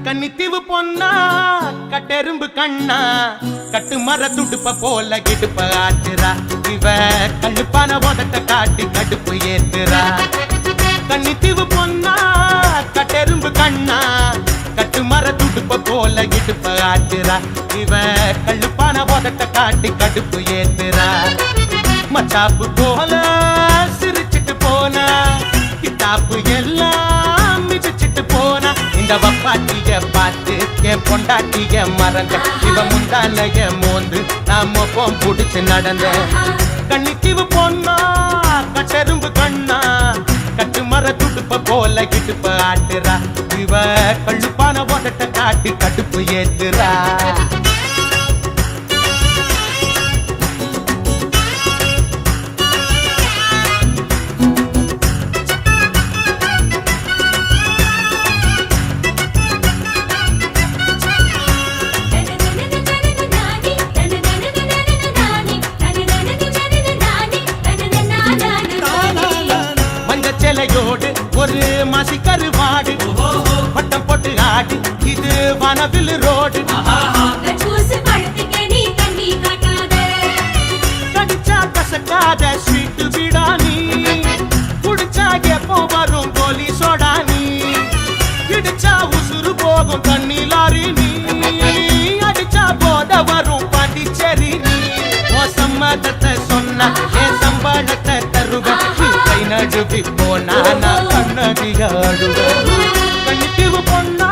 கன்னித்தீவு பொன்னா கட்டெரும்பு கண்ணா கட்டு மர துடுப்ப போல கிடுப்ப ஆட்டுறா இவ கண்ணுப்பான உதட்ட காட்டி கடுப்பு ஏத்துறா கன்னித்தீவு பொன்னா கட்டெரும்பு கண்ணா கட்டு மர துடுப்ப போல கிடுப்ப ஆட்டுறா இவ கண்ணுப்பான உதட்ட காட்டி கடுப்பு ஏத்துறா மச்சாப்பு போல சிரிச்சிட்டு போனா கிட்டாப்பு எல்லாம் மிதிச்சிட்டு போனா இந்த வப்பாட்டிய பார்த்து என் பொண்டாட்டிய மறந்த இவ முந்தானைய மோந்து நான் மொப்பம் புடிச்சு நடந்த கன்னித்தீவு பொன்னா கட்டெரும்பு கண்ணா கட்டு மர துடுப்ப போல கிடுப்ப ஆட்டுறா இவ கள்ளுப்பான உதட்ட காட்டி கடுப்பு ஏத்துறா ஒரு மாசி கருவாடு பட்டம் போட்டு ஆடு இது வனவில் ரோடு கடிச்சா கசக்காத ஸ்வீட்டு விடானி குடிச்சா எப்போ வரும் கோலி சோடானி இடிச்சா உசுறு போகும் தண்ணி லாரி நீ அடிச்சா போத வரும் பாண்டிச்சேரி நீ சம்மதத்தை சொன்ன என் சம்பளத்தை தருவேன் கை நடுவி போனா கண்ணகியாடுவ கன்னித்தீவு பொன்னா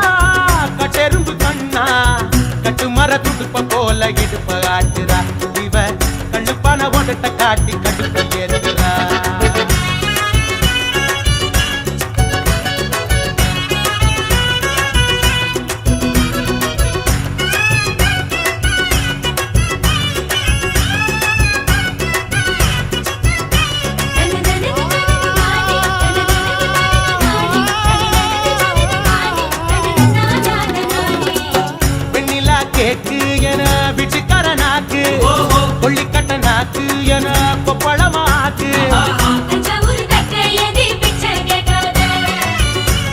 கட்டெரும்பு கண்ணா கட்டு மர துடுப்ப போல இடுப்ப ஆட்டுறா இவ கண்ணுப்பான உதட்ட காட்டி கடுப்ப ஏத்துறா கேக்கு என விட்டுக்கர நாக்கு கொள்ளிக்கட்ட நாக்கு என கொப்பளமாக்கு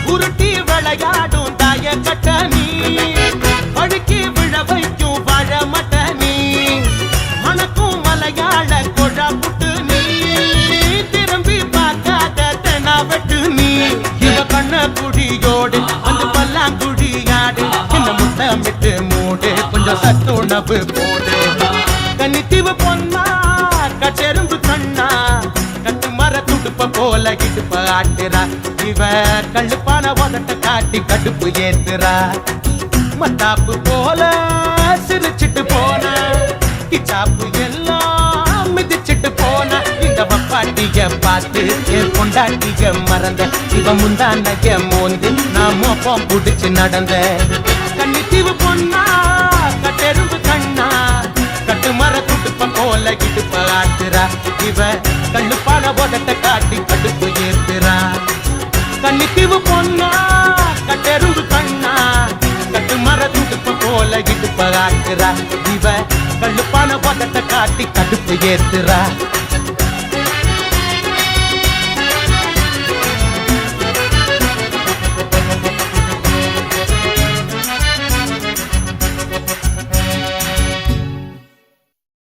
உருட்டி விளையாடும் தாய கட்ட நீ பழுக்கி விழ வைக்கும் வாழ மட்ட நீ மனக்கும் மலையாள கொழா புட்டு நீ திரும்பி பார்க்காத தெனா வெட்டு நீ இவ கண்ண குடியோடு வந்து பல்லாங்குடியாடு என்ன முத்தமிட்டு மூடு கொஞ்சம் சத்துணவு போடு கன்னித்தீவு பொன்னா கட்டெரும்பு கண்ணா கட்டு மர துடுப்ப போல கிடுப்ப ஆட்டுறா இவ கள்ளுப்பான உதட்ட காட்டி கடுப்பு ஏத்துறா மத்தாப்பு போல சிரிச்சிட்டு போன கிச்சாப்பு எல்லாம் மிதிச்சிட்டு போன இந்த வப்பாட்டிய பார்த்து என் பொண்டாட்டிய மறந்த இவ முந்தானைய மோந்து நான் மோப்பம் புடிச்சு நடந்த கன்னித்தீவு பொன்னா கட்டெரும்பு கண்ணா கட்டு மர துடுப்ப போல கிடுப்ப ஆட்டுறா இவ கள்ளுப்பான உதட்ட காட்டி கடுப்பு ஏத்துறா கன்னித்தீவு பொன்னா கட்டெரும்பு கண்ணா கட்டு மர துடுப்ப போல கிடுப்ப ஆட்டுறா இவ கள்ளுப்பான உதட்ட காட்டி கடுப்பு ஏத்துறா